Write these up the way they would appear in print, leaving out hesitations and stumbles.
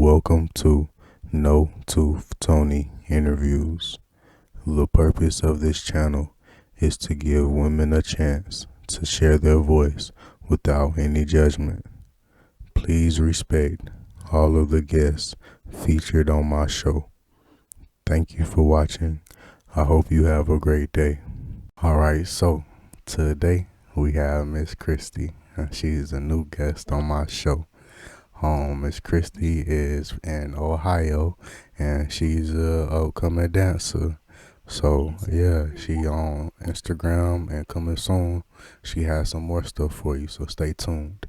Welcome to No Tooth Tony Interviews. The purpose of this channel is to give women a chance to share their voice without any judgment. Please respect all of the guests featured on my show. Thank you for watching. I hope you have a great day. Alright, so today we have Miss Christi. She's a new guest on my show. Miss Christi is in Ohio, and she's a upcoming dancer. So yeah, she on Instagram, and coming soon, she has some more stuff for you. So stay tuned.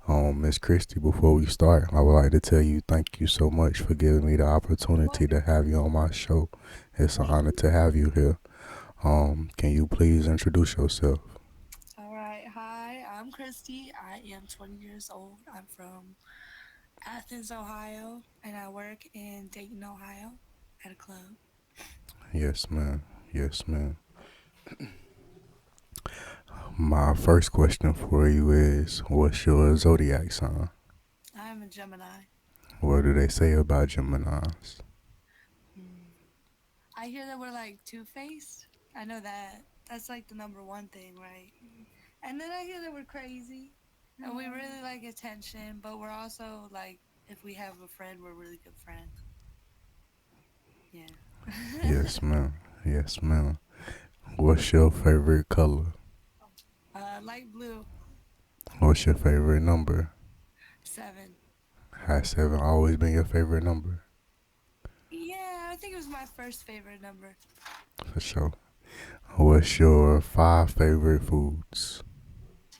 Miss Christi, before we start, I would like to tell you thank you so much for giving me the opportunity to have you on my show. It's an honor to have you here. Can you please introduce yourself? All right. Hi, I'm Christy. I am 20 years old. I'm from Athens, Ohio, and I work in Dayton, Ohio at a club. Yes, ma'am. Yes, ma'am. My first question for you is, what's your zodiac sign? I'm a Gemini. What do they say about Geminis? Hmm. I hear that we're like two-faced. I know that. That's like the number one thing, right? And then I hear that we're crazy and we really like attention, but we're also like, if we have a friend, we're really good friends. Yeah. Yes, ma'am. Yes, ma'am. What's your favorite color? Light blue, What's your favorite number? 7. Has 7 always been your favorite number? Yeah, I think it was my first favorite number. For sure. What's your 5 favorite foods?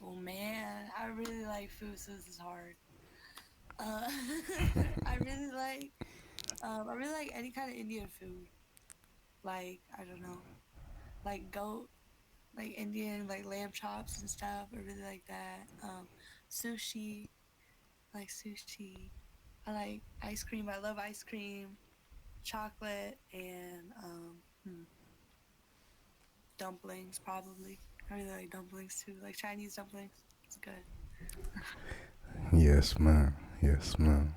Oh man, I really like food, so this is hard. Uh, I really like, I really like any kind of Indian food. Like I don't know, like goat, like Indian, like lamb chops and stuff. I really like that. Sushi, I like sushi. I like ice cream. I love ice cream, chocolate, and dumplings. Probably, I really like dumplings too, like Chinese dumplings. It's good. Yes, ma'am. Yes, ma'am.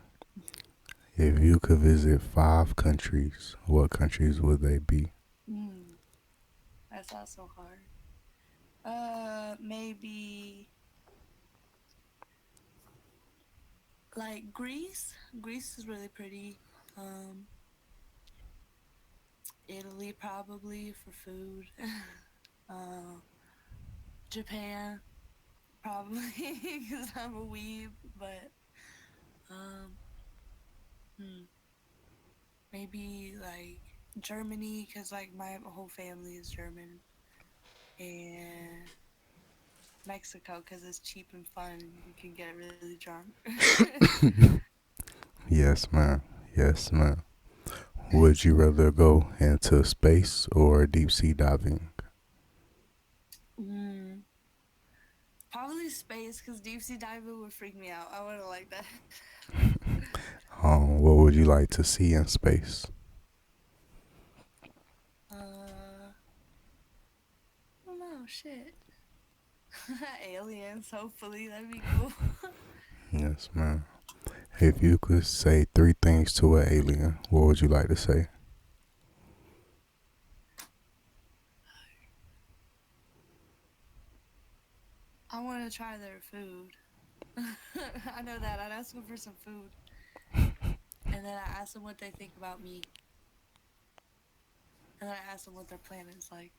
If you could visit 5 countries, what countries would they be? Mm, that's not so hard. Maybe like Greece. Greece is really pretty. Um, Italy probably for food. uh, Japan probably because I'm a weeb. But um, hmm, maybe like Germany because like my whole family is German, and Mexico because it's cheap and fun and you can get really drunk. Yes, ma'am. Yes, ma'am. Would you rather go into space or deep sea diving? mm, Probably space because deep sea diving would freak me out. I wouldn't like that. What would you like to see in space? I don't know. Shit. Aliens, hopefully. That'd be cool. Yes, ma'am. If you could say 3 things to an alien, what would you like to say? I want to try their food. I know that. I'd ask them for some food. And then I ask them what they think about me. And then I ask them what their planet is like.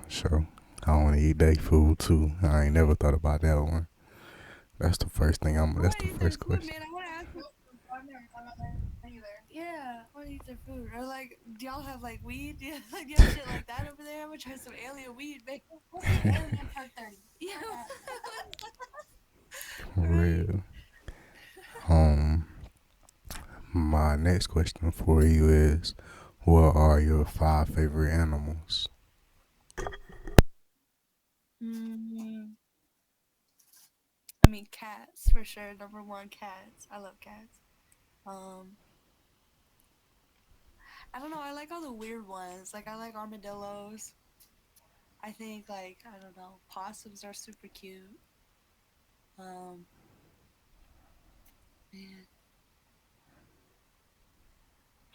Sure. I want to eat their food too. I ain't never thought about that one. That's the first thing I That's want the to eat their first food, question. man. I want to ask them. I've never thought about that either. Yeah, I want to eat their food. Or like, do y'all have like weed? Do you have shit like that over there? I'm gonna try some alien weed, man. We'll see alien part 30. Yeah. For Right. real. Um, my next question for you is, what are your 5 favorite animals? Mm, I mean, cats for sure. Number one, cats. I love cats. Um, I don't know. I like all the weird ones. Like I like armadillos. I think like I don't know. Possums are super cute. Um, man.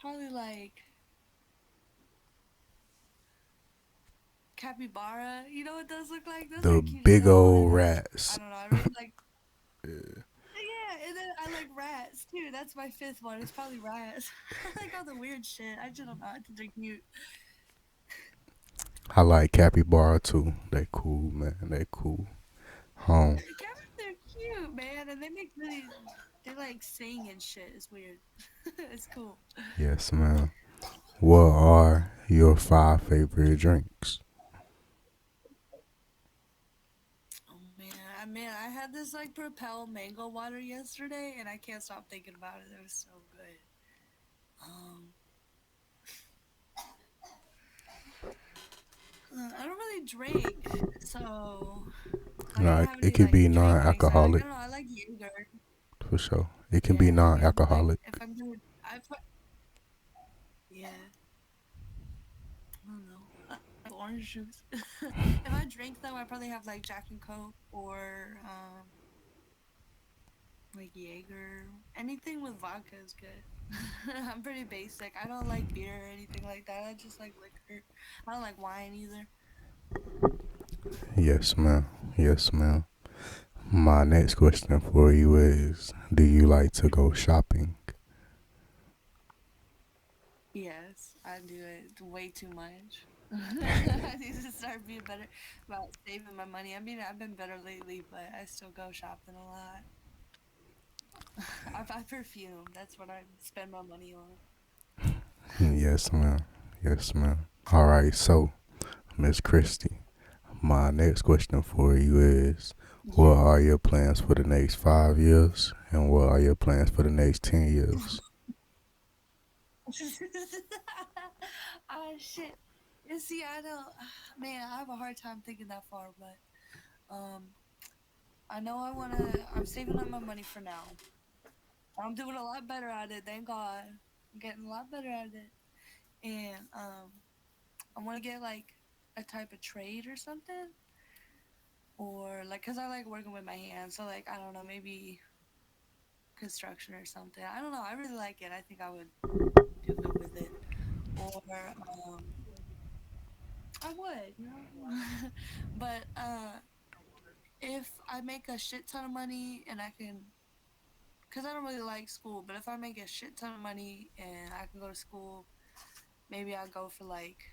Probably like capybara. You know what those look like? Those The are cute as big hell. old And then I rats. don't know. I really like. Yeah, and then I like rats too. That's my fifth one. It's probably rats. I like all the weird shit. I just don't know. I think they're cute. I like capybara too. They cool, man. They cool. Home. Cabbages are cute, man, and they make really. They like sing and shit. It's weird. It's cool. Yes, man. What are your five favorite drinks? Oh man, I had this like Propel mango water yesterday, and I can't stop thinking about it. It was so good. Um, I don't really drink, so like I don't Like have it any could like be drink drinks I like. I non-alcoholic don't know. I like Jaeger. for sure. It can be Yeah, I mean like non-alcoholic. if I'm doing, I put yeah. I don't know. I like orange juice. If I drink though, I probably have like Jack and Coke or like Jaeger. Anything with vodka is good. I'm pretty basic. I don't like beer or anything like that. I just like liquor. I don't like wine either. Yes, ma'am. Yes, ma'am. My next question for you is: do you like to go shopping? Yes, I do it way too much. I need to start being better about saving my money. I mean, I've been better lately, but I still go shopping a lot. I buy perfume. That's what I spend my money on. Yes, ma'am. Yes, ma'am. All right. So, Miss Christie, my next question for you is: what Yeah. are your plans for the next 5 years, and what are your plans for the next 10 years? Oh shit. You see, I don't. Man, I have a hard time thinking that far, but um, I know I wanna. I'm saving up my money for now. I'm doing a lot better at it. Thank God. I'm getting a lot better at it, and I want to get like a type of trade or something, or like, cause I like working with my hands. So like, I don't know, maybe construction or something. I don't know. I really like it. I think I would do good with it. Or I would, you know. But if I make a shit ton of money and I can, cause I don't really like school, but if I make a shit ton of money and I can go to school, maybe I'll go for like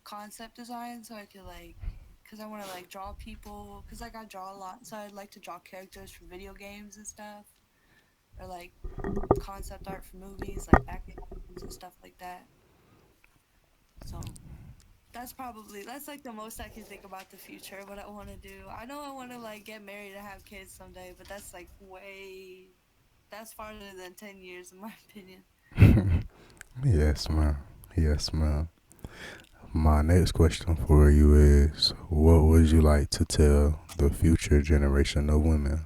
concept design, so I could like, cause I want to like draw people, cause like I draw a lot, so I'd like to draw characters for video games and stuff, or like concept art for movies, like backgrounds and stuff like that. So that's like the most I can think about the future, what I want to do. I know I want to like get married and have kids someday, but that's like way that's farther than 10 years in my opinion. Yes, ma'am. Yes, ma'am. My next question for you is: what would you like to tell the future generation of women?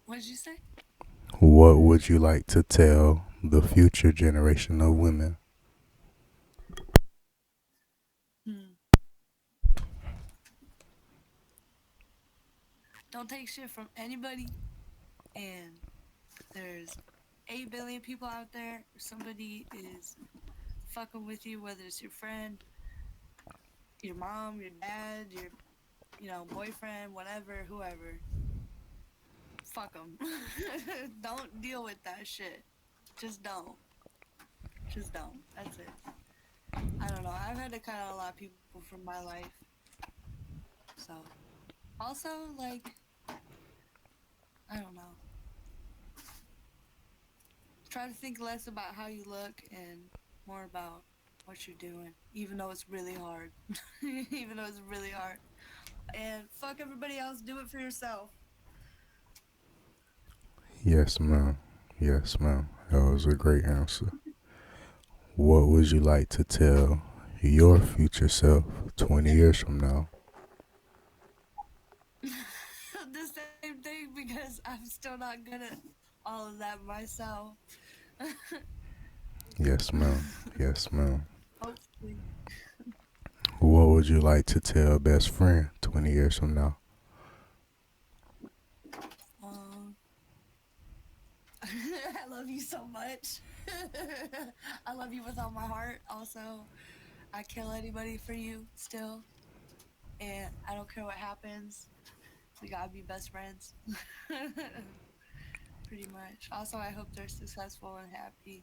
What did you say? What would you like to tell the future generation of women? Hmm. Don't take shit from anybody, and there's 8 billion people out there. If somebody is fucking with you, whether it's your friend, your mom, your dad, your boyfriend, whatever, whoever, fuck them. Don't deal with that shit. Just don't. Just don't. That's it. I don't know. I've had to cut out a lot of people from my life. So, also, like, I don't know. Try to think less about how you look and more about what you're doing, even though it's really hard. Even though it's really hard. And fuck everybody else, do it for yourself. Yes, ma'am. Yes, ma'am. That was a great answer. What would you like to tell your future self 20 years from now? The same thing because I'm still not good at all of that myself. Yes, ma'am. Yes, ma'am. Hopefully. What would you like to tell best friend 20 years from now? Um, you so much. I love you with all my heart. Also, I kill anybody for you still, and I don't care what happens. We gotta be best friends. Pretty much. Also, I hope they're successful and happy.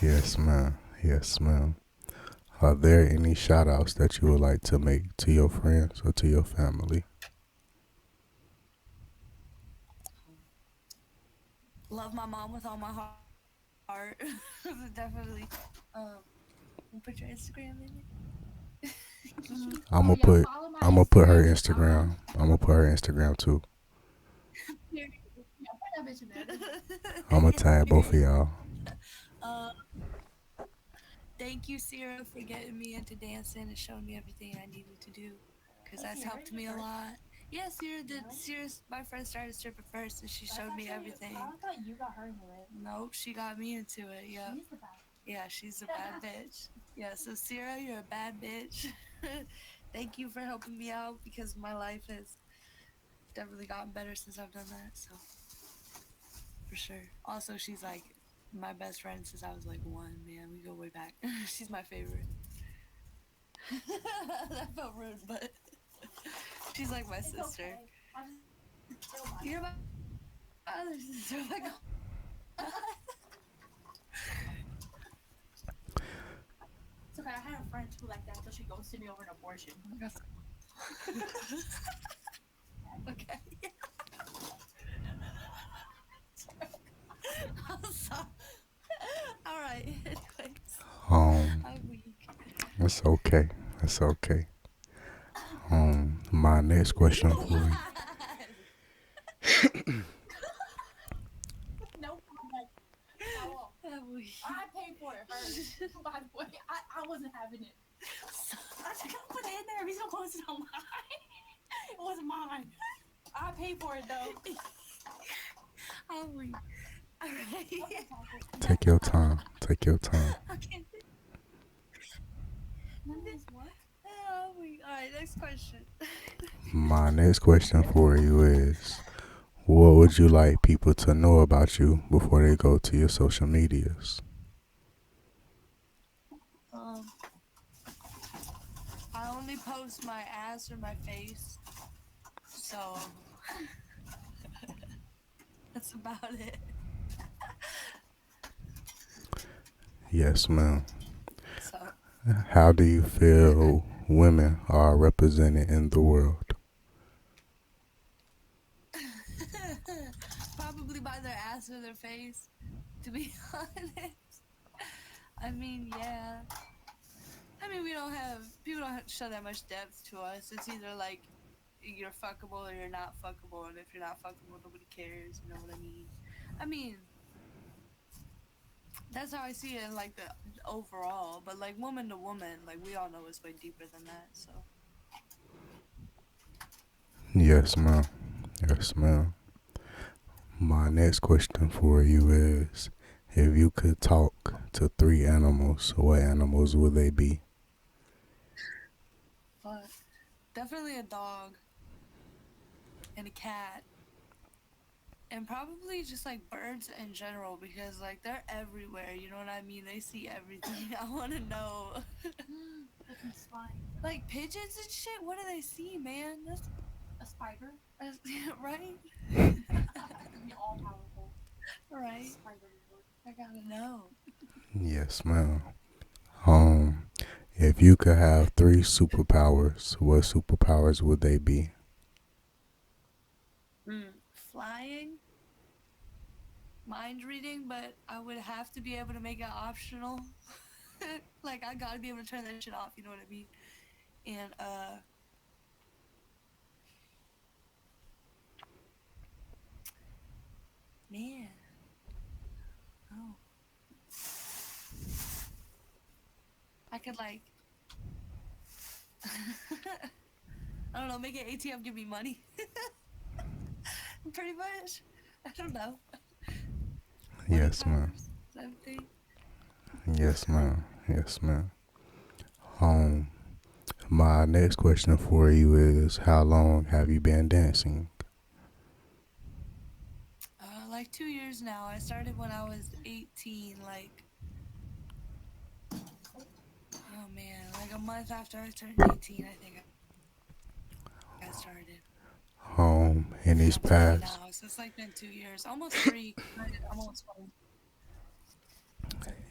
Yes, ma'am. Yes, ma'am. Are there any shout outs that you would like to make to your friends or to your family? Love my mom with all my heart. Definitely. Um, you put your Instagram in I'm gonna put I'm gonna put her Instagram. I'm gonna put her Instagram too. I'm gonna it? tag both of Period. y'all. Uh, Thank you, Sierra, for getting me into dancing and showing me everything I needed to do, because that's helped me a lot. Yeah, Sierra did. Sierra's my friend started stripping first, and she showed me everything. I thought you got her into it. Nope, she got me into it. Yep. Yeah, she's a bad bitch. Yeah, so Sierra, you're a bad bitch. Thank you for helping me out because my life has definitely gotten better since I've done that. So for sure. Also, she's like my best friend since I was like one. Man, we go way back. She's my favorite. That felt rude, but she's like my sister. Okay. You're my other sister. Oh my god. It's okay. I had a friend who like that until she ghosted me over an abortion. Okay. I'm sorry. All right. Anyways, Um, I'm weak. it's okay. It's okay. My next You question for you. lied. No comment. No. I'm weak. I paid for it first. By the way, I wasn't having it. I just gotta put it in there. He's gonna close it on mine. It wasn't mine. I paid for it though. I'm weak. All right. Take your time. Take your time. Okay. What? Oh, all right, next question. My next question for you is, what would you like people to know about you before they go to your social medias? Um, I only post my ass or my face, so that's about it. Yes, ma'am. So, How do you feel women are represented in the world? probably by their ass or their face, to be honest. I mean, yeah. I mean, we don't have people don't show that much depth to us. It's either like you're fuckable or you're not fuckable, and if you're not fuckable, nobody cares. You know what I mean? I mean, that's how I see it in like the overall, but like woman to woman, like we all know it's way deeper than that. So Yes, ma'am. Yes, ma'am. My next question for you is, if you could talk to three animals, what animals would they be? but definitely a dog and a cat. And probably just like birds in general because like they're everywhere, you know what I mean? They see everything. I want to know. Like pigeons and shit, what do they see, man? That's a spider. Right? You're all powerful. Right. I gotta know. Yes, ma'am. Um, if you could have three superpowers, what superpowers would they be? Flying, mind reading, but I would have to be able to make it optional. Like I gotta be able to turn that shit off, you know what I mean? And man, oh, I could like I don't know, make an ATM give me money. Pretty much. I don't know. Money Yes, ma'am. powers, is that a thing? Yes, ma'am. Yes, ma'am. Um, my next question for you is, how long have you been dancing? like 2 years now. I started when I was 18. Like, oh man, like a month after I turned 18, I think I started. And I'm In these 20 now, so past, it's like been 2 years, almost three. I'm almost 20.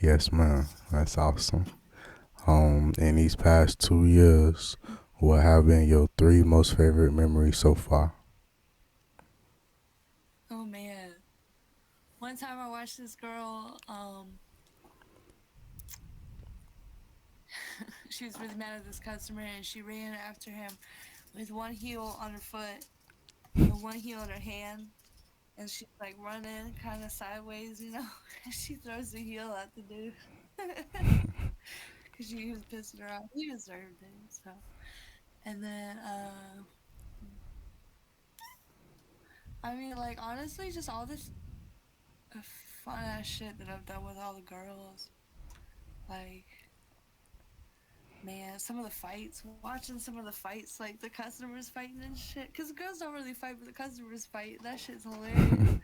yes, man, that's awesome. In these past 2 years, what have been your three most favorite memories so far? Oh man, one time I watched this girl. She was really mad at this customer, and she ran after him with one heel on her foot and one heel in her hand, and she's like running kind of sideways, you know. And she throws the heel at the dude because she was pissing her off. He deserved it, so. And then, I mean, like honestly, just all this fun ass shit that I've done with all the girls. Like, man, some of the fights, watching some of the fights, like the customers fighting and shit. Because the girls don't really fight, but the customers fight. That shit's hilarious.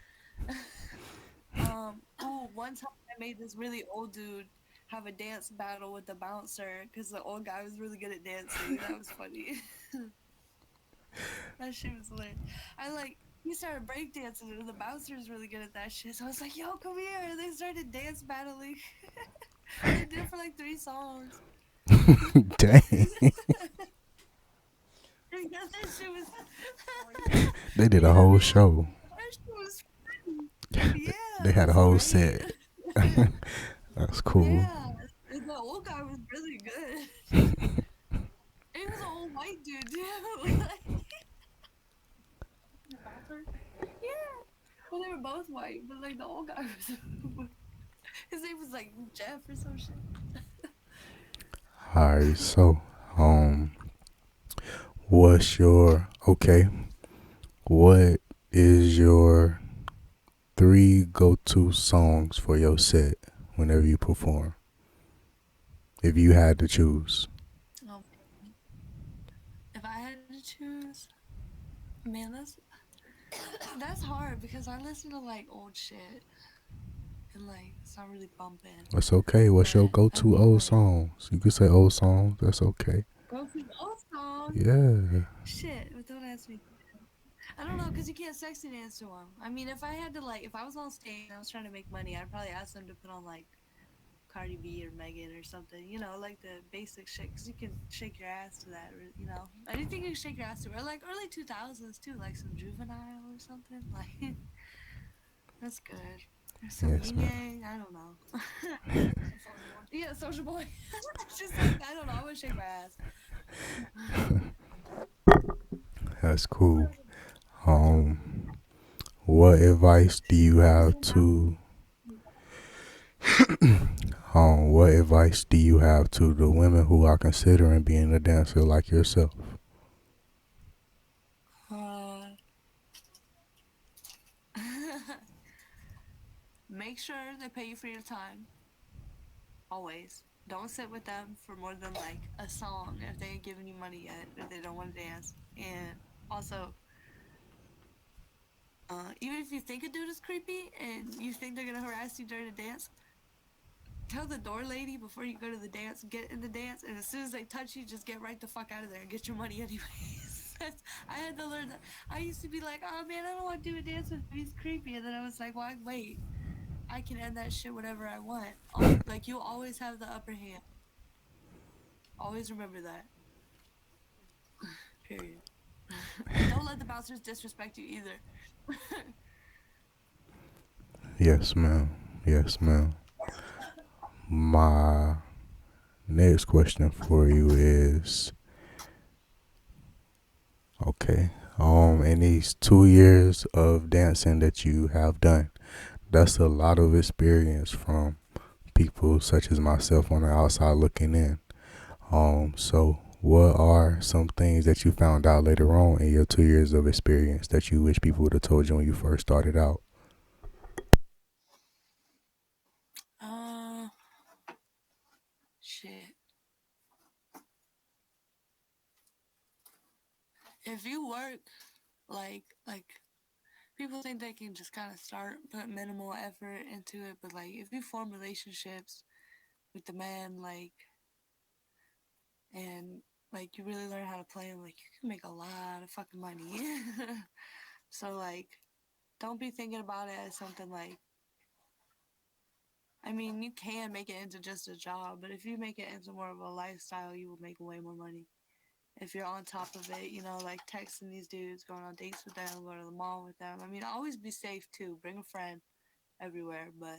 Oh, one time I made this really old dude have a dance battle with the bouncer because the old guy was really good at dancing. That was funny. That shit was lit. I like he started breakdancing and the bouncer was really good at that shit. So I was like, "Yo, come here!" And they started dance battling. They did it for like 3 songs. Dang, Yeah, that shit was. they did a Yeah, whole man, show. that shit was funny. Yeah, They it had a was whole great. set. That's cool. Yeah, and the old guy was really good. He was an old white dude too. Like, the bouncer. Yeah. Well, they were both white, but like the old guy was. His name was like Jeff or some shit. Alright, so um, what's your okay? What is your three go-to songs for your set whenever you perform? If you had to choose. Um, if I had to choose, man, that's hard because I listen to like old shit and like it's not really bumping. That's okay. What's your But I go-to mean, old like songs? You could say old songs. That's okay. go through old songs. Yeah. Shit, but don't ask me. I don't know because you can't sexy dance to them. I mean, if I had to like, if I was on stage and I was trying to make money, I'd probably ask them to put on like Cardi B or Megan or something. You know, like the basic shit because you can shake your ass to that. Or, you know, anything you can shake your ass to, or like early 2000s too, like some Juvenile or something. Like that's good. Or some Yes, Yin man. Yang. I don't know. Yeah, Social Boy. It's just like I don't know. I would shake my ass. That's cool. Um, what advice do you have to what advice do you have to the women who are considering being a dancer like yourself? Uh, make sure they pay you for your time. Always. Don't sit with them for more than like a song if they ain't giving you money yet or they don't want to dance. And also, even if you think a dude is creepy and you think they're gonna harass you during a dance, tell the door lady before you go to the dance, get in the dance, and as soon as they touch you, just get right the fuck out of there and get your money anyways. I had to learn that. I used to be like, oh man, I don't want to do a dance with him. He's creepy. And then I was like, well, wait, I can end that shit whatever I want. Like, you always have the upper hand. Always remember that. Period. And don't let the bouncers disrespect you either. Yes, ma'am. Yes, ma'am. My next question for you is okay. In these 2 years of dancing that you have done, that's a lot of experience from people such as myself on the outside looking in. So what are some things that you found out later on in your 2 years of experience that you wish people would have told you when you first started out? Uh, shit. If you work, like, People think they can just kind of start, put minimal effort into it, but like if you form relationships with the man, like, and like you really learn how to play him, like you can make a lot of fucking money. So like, don't be thinking about it as something like. I mean, you can make it into just a job, but if you make it into more of a lifestyle, you will make way more money. If you're on top of it, you know, like texting these dudes, going on dates with them, going to the mall with them. I mean, always be safe too. Bring a friend everywhere, but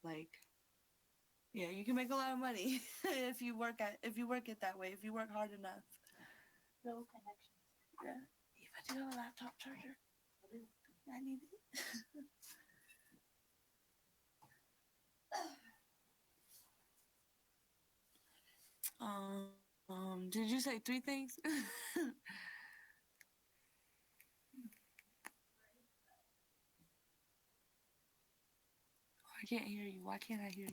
like, yeah, you can make a lot of money if you work it that way. If you work hard enough. No connections. Yeah. Eva, do you have a laptop charger? I need it. Did you say three things? I can't hear you. Why can't I hear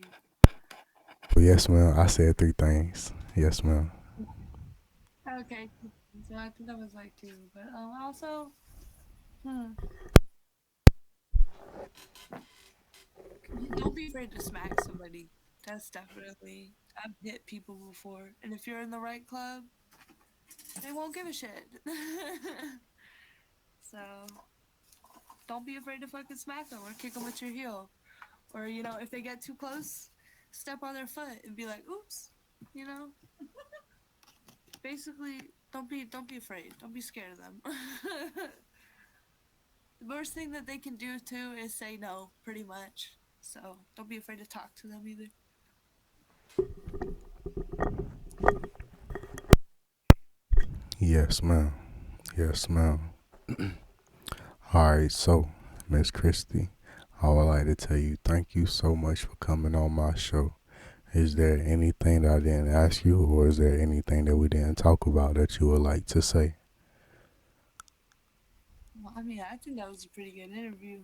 Well, yes, ma'am. I said three things. Yes, ma'am. you? Okay, so I think that was like two, but also, hmm, don't be afraid to smack somebody. That's definitely I've hit people before, and if you're in the right club, they won't give a shit. So don't be afraid to fucking smack them or kick them with your heel, or you know if they get too close, step on their foot and be like, "Oops," you know. Basically, don't be afraid. Don't be scared of them. The worst thing that they can do too is say no, pretty much. So don't be afraid to talk to them either. Yes, ma'am. Yes, ma'am. All right, so Miss Christie, I would like to tell you thank you so much for coming on my show. Is there anything that I didn't ask you, or is there anything that we didn't talk about that you would like to say? Well, I mean, I think that was a pretty good interview.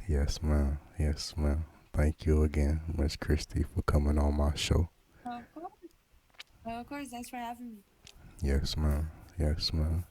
Yes, ma'am. Yes, ma'am. Thank you again, Miss Christie, for coming on my show. Of course. Of course. Thanks for having me. Yes, ma'am. Yes, ma'am.